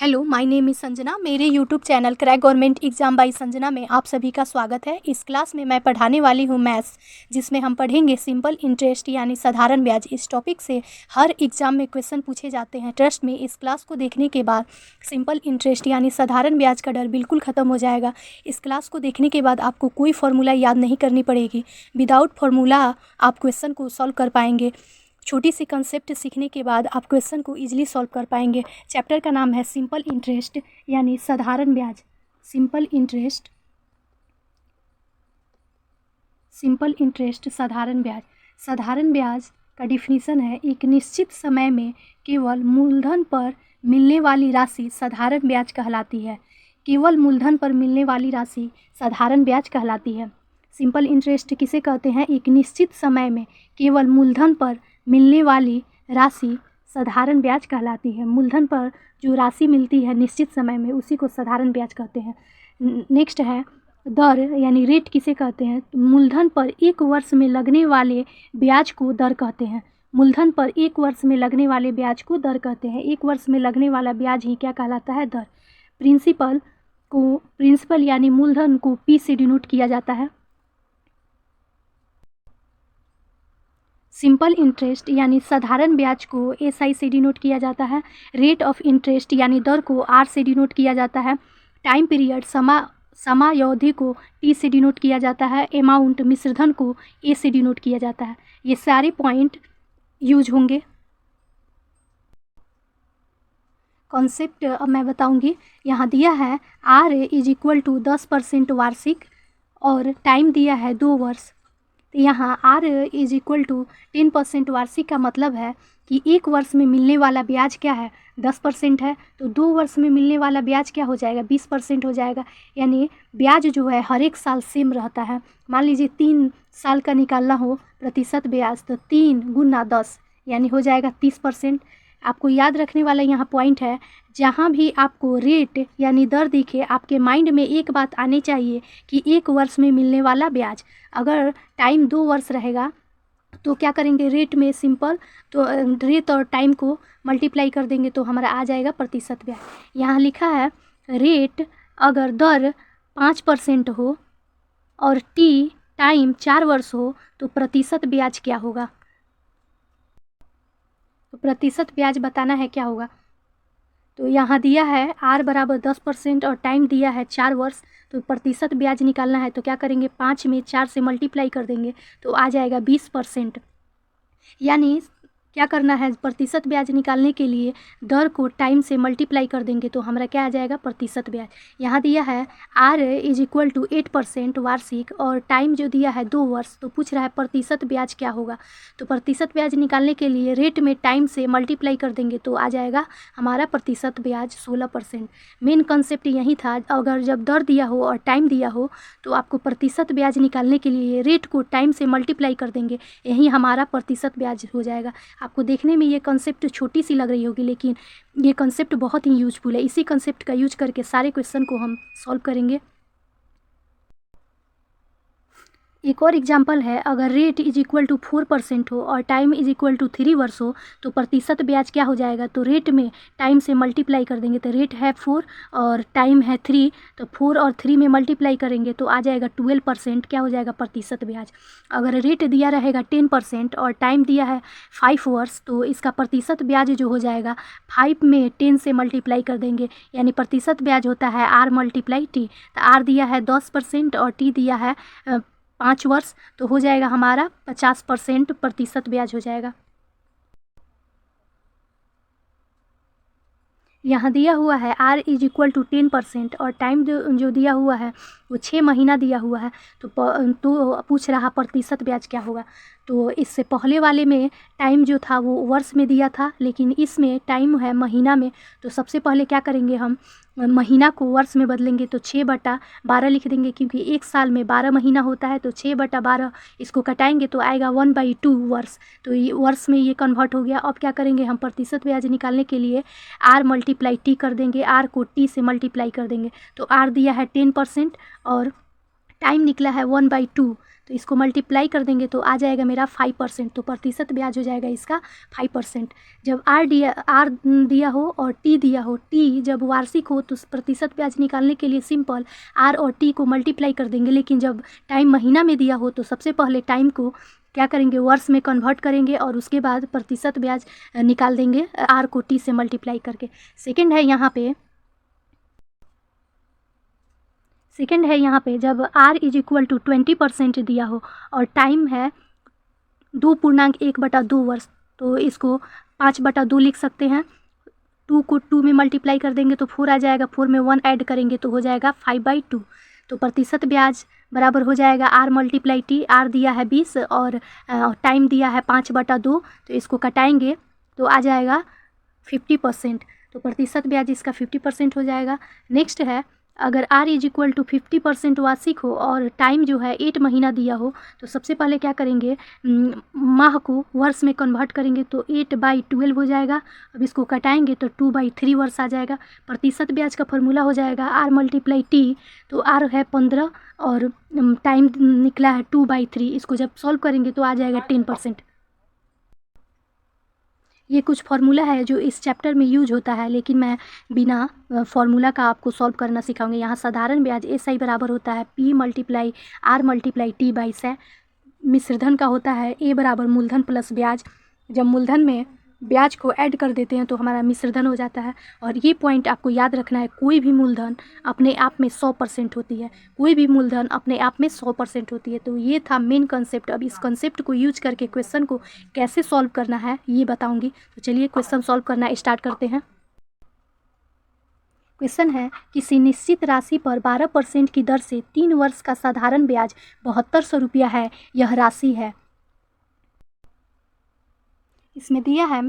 Hello, my name is Sanjana. मेरे YouTube channel crack government exam by Sanjana में आप सभी का स्वागत है। इस क्लास में मैं पढ़ाने वाली हूँ मैथ्स, जिसमें हम पढ़ेंगे सिंपल इंटरेस्ट यानी साधारण ब्याज। इस टॉपिक से हर एग्जाम में क्वेश्चन पूछे जाते हैं। ट्रस्ट में इस क्लास को देखने के बाद सिंपल इंटरेस्ट यानी साधारण ब्याज का डर बिल्कुल ख़त्म हो जाएगा। इस क्लास को देखने के बाद आपको कोई फार्मूला याद नहीं करनी पड़ेगी। विदाउट फार्मूला आप क्वेश्चन को सॉल्व कर पाएंगे। छोटी सी कंसेप्ट सीखने के बाद आप क्वेश्चन को इजीली सॉल्व कर पाएंगे। चैप्टर का नाम है सिंपल इंटरेस्ट यानी साधारण ब्याज। सिंपल इंटरेस्ट साधारण ब्याज। साधारण ब्याज का डिफिनीशन है, एक निश्चित समय में केवल मूलधन पर मिलने वाली राशि साधारण ब्याज कहलाती है। केवल मूलधन पर मिलने वाली राशि साधारण ब्याज कहलाती है। सिंपल इंटरेस्ट किसे कहते हैं? एक निश्चित समय में केवल मूलधन पर मिलने वाली राशि साधारण ब्याज कहलाती है। मूलधन पर जो राशि मिलती है निश्चित समय में, उसी को साधारण ब्याज कहते हैं। नेक्स्ट है दर यानी रेट किसे कहते हैं? मूलधन पर एक वर्ष में लगने वाले ब्याज को दर कहते हैं। मूलधन पर एक वर्ष में लगने वाले ब्याज को दर कहते हैं। एक वर्ष में लगने वाला ब्याज ही क्या कहलाता है? दर। प्रिंसिपल यानी मूलधन को पी से डिनोट किया जाता है। सिंपल इंटरेस्ट यानी साधारण ब्याज को एसआई से डिनोट किया जाता है। रेट ऑफ इंटरेस्ट यानी दर को आर से डिनोट किया जाता है। टाइम पीरियड समायावधि को टी से डिनोट किया जाता है। अमाउंट मिश्रधन को ए से डिनोट किया जाता है। ये सारे पॉइंट यूज होंगे। कॉन्सेप्ट अब मैं बताऊंगी। यहाँ दिया है आर इज इक्वल टू 10% वार्षिक और टाइम दिया है 2 वर्ष। तो यहाँ आर इज इक्वल टू 10% वार्षिक का मतलब है कि एक वर्ष में मिलने वाला ब्याज क्या है? 10% है। तो 2 वर्ष में मिलने वाला ब्याज क्या हो जाएगा? 20% हो जाएगा। यानी ब्याज जो है हर एक साल सेम रहता है। मान लीजिए 3 साल का निकालना हो प्रतिशत ब्याज, तो 3 गुना 10 यानी हो जाएगा 30%। आपको याद रखने वाला यहाँ पॉइंट है, जहाँ भी आपको रेट यानी दर दिखे, आपके माइंड में एक बात आनी चाहिए कि एक वर्ष में मिलने वाला ब्याज। अगर टाइम 2 वर्ष रहेगा तो क्या करेंगे? रेट में सिंपल तो रेट और टाइम को मल्टीप्लाई कर देंगे तो हमारा आ जाएगा प्रतिशत ब्याज। यहाँ लिखा है रेट अगर दर 5% हो और टाइम 4 वर्ष हो तो प्रतिशत ब्याज क्या होगा? तो प्रतिशत ब्याज बताना है क्या होगा। तो यहाँ दिया है आर बराबर 10% और टाइम दिया है 4 वर्ष। तो प्रतिशत ब्याज निकालना है तो क्या करेंगे? 5 में 4 से मल्टीप्लाई कर देंगे तो आ जाएगा 20%। यानी क्या करना है? प्रतिशत ब्याज निकालने के लिए दर को टाइम से मल्टीप्लाई कर देंगे तो हमारा क्या आ जाएगा? प्रतिशत ब्याज। यहाँ दिया है आर इज इक्वल टू 8% वार्षिक और टाइम जो दिया है 2 वर्ष। तो पूछ रहा है प्रतिशत ब्याज क्या होगा। तो प्रतिशत ब्याज निकालने के लिए रेट में टाइम से मल्टीप्लाई कर देंगे तो आ जाएगा हमारा प्रतिशत ब्याज 16%। मेन कंसेप्ट यही था, अगर जब दर दिया हो और टाइम दिया हो तो आपको प्रतिशत ब्याज निकालने के लिए रेट को टाइम से मल्टीप्लाई कर देंगे, यही हमारा प्रतिशत ब्याज हो जाएगा। आपको देखने में ये कॉन्सेप्ट छोटी सी लग रही होगी, लेकिन ये कॉन्सेप्ट बहुत ही यूजफुल है। इसी कॉन्सेप्ट का यूज करके सारे क्वेश्चन को हम सॉल्व करेंगे। एक और एग्जाम्पल है, अगर रेट इज इक्वल टू 4% हो और टाइम इज इक्वल टू 3 वर्ष हो तो प्रतिशत ब्याज क्या हो जाएगा? तो रेट में टाइम से मल्टीप्लाई कर देंगे। तो रेट है 4 और टाइम है 3, तो 4 और 3 में मल्टीप्लाई करेंगे तो आ जाएगा 12%। क्या हो जाएगा? प्रतिशत ब्याज। अगर रेट दिया रहेगा 10% और टाइम दिया है 5 वर्ष तो इसका प्रतिशत ब्याज जो हो जाएगा 5 में 10 से मल्टीप्लाई कर देंगे, यानी प्रतिशत ब्याज होता है आर मल्टीप्लाई टी। तो आर दिया है 10% और टी दिया है 5 वर्ष, तो हो जाएगा हमारा 50% प्रतिशत ब्याज हो जाएगा। यहाँ दिया हुआ है आर इज इक्वल टू 10% और टाइम जो दिया हुआ है वो 6 महीना दिया हुआ है। तो पूछ रहा प्रतिशत ब्याज क्या होगा। तो इससे पहले वाले में टाइम जो था वो वर्ष में दिया था, लेकिन इसमें टाइम है महीना में। तो सबसे पहले क्या करेंगे? हम महीना को वर्ष में बदलेंगे तो 6/12 लिख देंगे, क्योंकि एक साल में 12 महीना होता है। तो 6/12 इसको कटाएंगे तो आएगा 1/2 वर्ष। तो ये वर्ष में ये कन्वर्ट हो गया। अब क्या करेंगे? हम प्रतिशत ब्याज निकालने के लिए आर मल्टीप्लाई टी कर देंगे, आर को टी से मल्टीप्लाई कर देंगे। तो आर दिया है 10% और टाइम निकला है 1/2। तो इसको मल्टीप्लाई कर देंगे तो आ जाएगा मेरा 5%। तो प्रतिशत ब्याज हो जाएगा इसका 5%। जब आर दिया हो और टी दिया हो, टी जब वार्षिक हो तो प्रतिशत ब्याज निकालने के लिए सिंपल आर और टी को मल्टीप्लाई कर देंगे। लेकिन जब टाइम महीना में दिया हो तो सबसे पहले टाइम को क्या करेंगे, वर्ष में कन्वर्ट करेंगे और उसके बाद प्रतिशत ब्याज निकाल देंगे आर को टी से मल्टीप्लाई करके। सेकेंड है यहाँ पे जब r इज इक्वल टू 20% दिया हो और टाइम है 2.1/2 वर्ष, तो इसको 5/2 लिख सकते हैं। 2 को 2 में मल्टीप्लाई कर देंगे तो 4 आ जाएगा, 4 में 1 ऐड करेंगे तो हो जाएगा 5/2। तो प्रतिशत ब्याज बराबर हो जाएगा r मल्टीप्लाई टी। आर दिया है 20 और टाइम दिया है 5/2, तो इसको कटाएंगे तो आ जाएगा 50%। तो प्रतिशत ब्याज इसका 50% हो जाएगा। नेक्स्ट है, अगर r इज इक्वल टू 50% वार्षिक हो और टाइम जो है 8 महीना दिया हो, तो सबसे पहले क्या करेंगे, माह को वर्ष में कन्वर्ट करेंगे तो 8/12 हो जाएगा। अब इसको कटाएंगे तो 2/3 वर्ष आ जाएगा। प्रतिशत ब्याज का फॉर्मूला हो जाएगा r मल्टीप्लाई टी। तो r है 15 और टाइम निकला है 2/3। इसको जब सॉल्व करेंगे तो आ जाएगा 10%। ये कुछ फार्मूला है जो इस चैप्टर में यूज होता है, लेकिन मैं बिना फार्मूला का आपको सॉल्व करना सिखाऊंगी। यहाँ साधारण ब्याज SI बराबर होता है P multiply R multiply T by 100। मिश्रधन का होता है A बराबर मूलधन प्लस ब्याज। जब मूलधन में ब्याज को ऐड कर देते हैं तो हमारा मिश्रधन हो जाता है। और ये पॉइंट आपको याद रखना है, कोई भी मूलधन अपने आप में 100% होती है, कोई भी मूलधन अपने आप में 100% होती है। तो ये था मेन कंसेप्ट। अब इस कंसेप्ट को यूज करके क्वेश्चन को कैसे सॉल्व करना है ये बताऊंगी। तो चलिए क्वेश्चन सॉल्व करना स्टार्ट करते हैं। क्वेश्चन है, किसी निश्चित राशि पर 12% की दर से 3 वर्ष का साधारण ब्याज 7200 रुपया है, यह राशि है। इसमें दिया है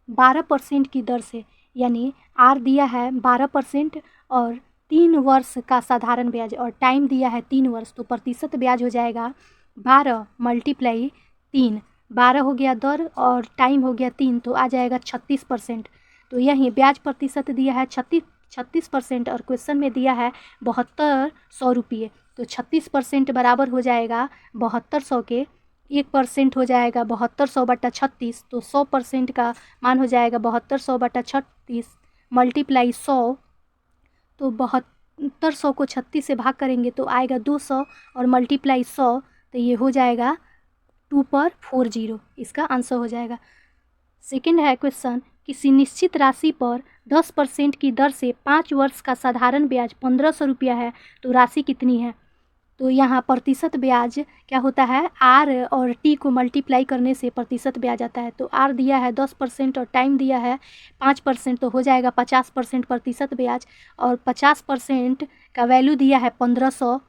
12% की दर से, यानी R दिया है 12% और 3 वर्ष का साधारण ब्याज और टाइम दिया है 3 वर्ष। तो प्रतिशत ब्याज हो जाएगा 12 मल्टीप्लाई 3। 12 हो गया दर और टाइम हो गया 3, तो आ जाएगा 36%। तो यही ब्याज प्रतिशत दिया है 36% और क्वेश्चन में दिया है 7200 रुपये। तो 36% बराबर हो जाएगा 7200 के 1% हो जाएगा 7200/36। तो 100% का मान हो जाएगा 7200/36 मल्टीप्लाई 100। तो 7200 को 36 से भाग करेंगे तो आएगा 200 और मल्टीप्लाई 100, तो ये हो जाएगा 2/40। इसका आंसर हो जाएगा। सेकंड है क्वेश्चन, किसी निश्चित राशि पर 10% की दर से 5 वर्ष का साधारण ब्याज 1500 रुपया है, तो राशि कितनी है। तो यहाँ प्रतिशत ब्याज क्या होता है, R और T को मल्टीप्लाई करने से प्रतिशत ब्याज आता है। तो R दिया है 10% और टाइम दिया है 5%, तो हो जाएगा 50% प्रतिशत ब्याज। और 50% का वैल्यू दिया है 1500,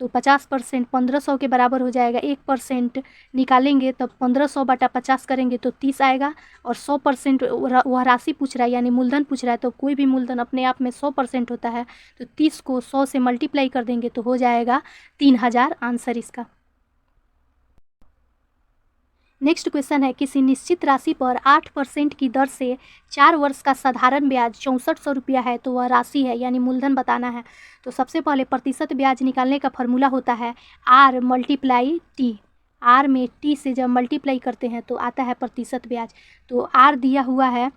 तो 50% 1500 के बराबर हो जाएगा। 1% निकालेंगे तब 1500/50 करेंगे तो 30 आएगा। और 100% वह राशि पूछ रहा है, यानी मूलधन पूछ रहा है, तो कोई भी मूलधन अपने आप में 100% होता है। तो 30 को 100 से मल्टीप्लाई कर देंगे तो हो जाएगा 3000 आंसर इसका। नेक्स्ट क्वेश्चन है, किसी निश्चित राशि पर 8% की दर से 4 वर्ष का साधारण ब्याज 6400 रुपया है, तो वह राशि है, यानी मूलधन बताना है। तो सबसे पहले प्रतिशत ब्याज निकालने का फॉर्मूला होता है R मल्टीप्लाई T। R में T से जब मल्टीप्लाई करते हैं तो आता है प्रतिशत ब्याज। तो R दिया हुआ है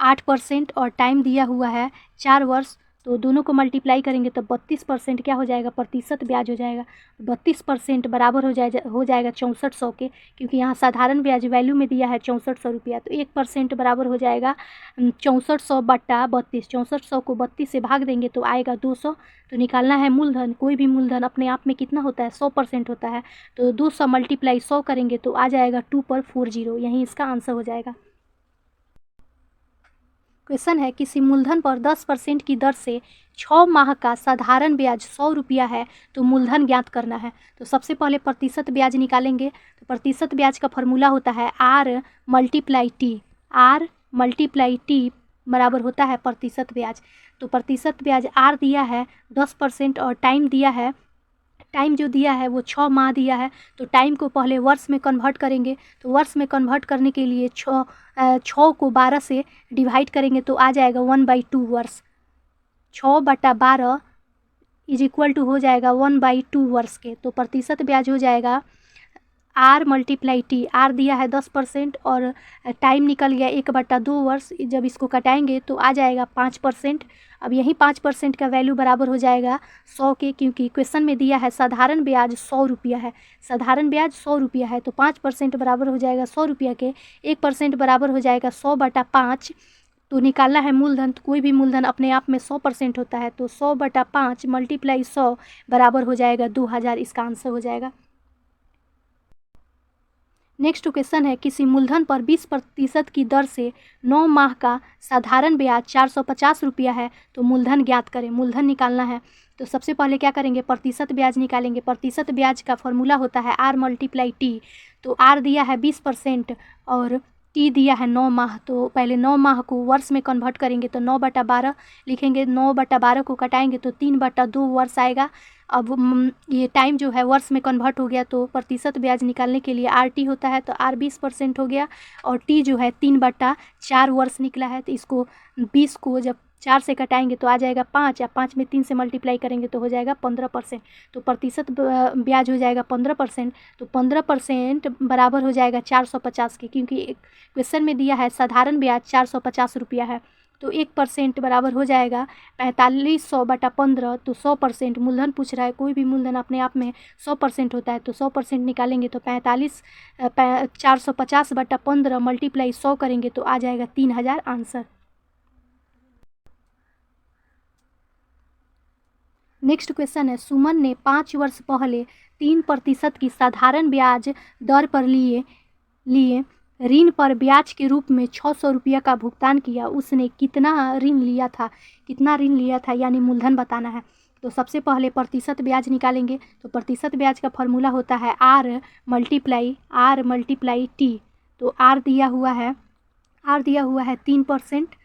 8% और टाइम दिया हुआ है 4 वर्ष, तो दोनों को मल्टीप्लाई करेंगे तो 32% क्या हो जाएगा, प्रतिशत ब्याज हो जाएगा। 32% बराबर हो जाएगा 6400 के, क्योंकि यहाँ साधारण ब्याज वैल्यू में दिया है 6400 रुपया। तो 1% बराबर हो जाएगा 6400/32। 6400 को 32 से भाग देंगे तो आएगा 200। तो निकालना है मूलधन। कोई भी मूलधन अपने आप में कितना होता है, 100% होता है। तो 200 मल्टीप्लाई 100 करेंगे तो आ जाएगा 2/40। यही इसका आंसर हो जाएगा। क्वेश्चन है, किसी मूलधन पर 10% की दर से 6 माह का साधारण ब्याज 100 रुपया है, तो मूलधन ज्ञात करना है। तो सबसे पहले प्रतिशत ब्याज निकालेंगे। तो प्रतिशत ब्याज का फॉर्मूला होता है R multiply T। R multiply T बराबर होता है प्रतिशत ब्याज। तो प्रतिशत ब्याज R दिया है 10% और टाइम दिया है, टाइम जो दिया है वो 6 माह दिया है। तो टाइम को पहले वर्ष में कन्वर्ट करेंगे। तो वर्ष में कन्वर्ट करने के लिए 6 को 12 से डिवाइड करेंगे तो आ जाएगा 1/2 वर्ष। 6/12 इज इक्वल टू हो जाएगा 1/2 वर्ष के। तो प्रतिशत ब्याज हो जाएगा आर मल्टीप्लाई टी। आर दिया है 10% और टाइम निकल गया 1/2 वर्ष। जब इसको कटाएंगे तो आ जाएगा 5%। अब यही 5% का वैल्यू बराबर हो जाएगा 100 के, क्योंकि क्वेश्चन में दिया है साधारण ब्याज 100 रुपया है। साधारण ब्याज 100 रुपया है तो 5% बराबर हो जाएगा 100 रुपया के। 1% बराबर हो जाएगा 100/5। तो निकालना है मूलधन, तो कोई भी मूलधन अपने आप में 100% होता है। तो 100/5 मल्टीप्लाई 100 बराबर हो जाएगा 2000। इसका आंसर हो जाएगा। नेक्स्ट क्वेश्चन है, किसी मूलधन पर 20% की दर से 9 माह का साधारण ब्याज 450 रुपया है तो मूलधन ज्ञात करें। मूलधन निकालना है तो सबसे पहले क्या करेंगे, प्रतिशत ब्याज निकालेंगे। प्रतिशत ब्याज का फॉर्मूला होता है आर मल्टीप्लाई टी। तो आर दिया है 20% और टी दिया है 9 माह। तो पहले 9 माह को वर्ष में कन्वर्ट करेंगे तो 9/12 लिखेंगे। 9/12 को कटाएंगे तो 3/2 वर्ष आएगा। अब ये टाइम जो है वर्ष में कन्वर्ट हो गया तो प्रतिशत ब्याज निकालने के लिए आर टी होता है। तो आर 20% हो गया और टी जो है 3/4 वर्ष निकला है। तो इसको 20 को जब 4 से कटाएंगे तो आ जाएगा 5, या 5 में 3 से मल्टीप्लाई करेंगे तो हो जाएगा 15%। तो प्रतिशत ब्याज हो जाएगा 15%। तो 15% बराबर हो जाएगा 450 के, क्योंकि क्वेश्चन में दिया है साधारण ब्याज 450 रुपया है। तो 1% बराबर हो जाएगा 4500/15। तो 100% मूलधन पूछ रहा है, कोई भी मूलधन अपने आप में 100% होता है। तो 100% निकालेंगे तो 450/15 मल्टीप्लाई 100 करेंगे तो आ जाएगा 3000 आंसर। नेक्स्ट क्वेश्चन है, सुमन ने 5 वर्ष पहले 3% की साधारण ब्याज दर पर लिए ऋण पर ब्याज के रूप में 600 रुपया का भुगतान किया। उसने कितना ऋण लिया था यानी मूलधन बताना है। तो सबसे पहले प्रतिशत ब्याज निकालेंगे। तो प्रतिशत ब्याज का फॉर्मूला होता है आर मल्टीप्लाई टी। तो आर दिया हुआ है 3%,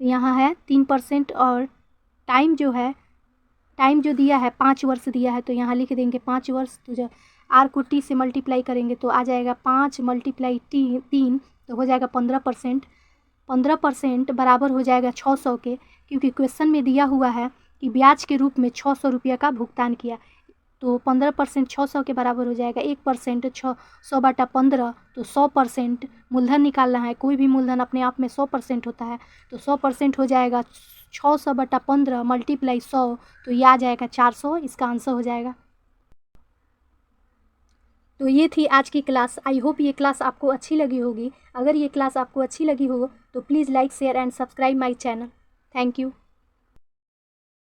यहाँ है 3% और टाइम जो दिया है 5 वर्ष दिया है तो यहाँ लिख देंगे 5 वर्ष। तो जब आर को टी से मल्टीप्लाई करेंगे तो आ जाएगा 5 मल्टीप्लाई 3 तो हो जाएगा 15%। 15% बराबर हो जाएगा 600 के, क्योंकि क्वेश्चन में दिया हुआ है कि ब्याज के रूप में 600 रुपया का भुगतान किया। तो 15% 600 के बराबर हो जाएगा। 1% 100/15 तो 100% मूलधन निकालना है। कोई भी मूलधन अपने आप में 100% होता है। तो 100% हो जाएगा 600/15 मल्टीप्लाई 100 तो ये आ जाएगा 400। इसका आंसर हो जाएगा। तो ये थी आज की क्लास। आई होप ये क्लास आपको अच्छी लगी होगी। अगर ये क्लास आपको अच्छी लगी हो तो please like share and subscribe my channel. Thank you.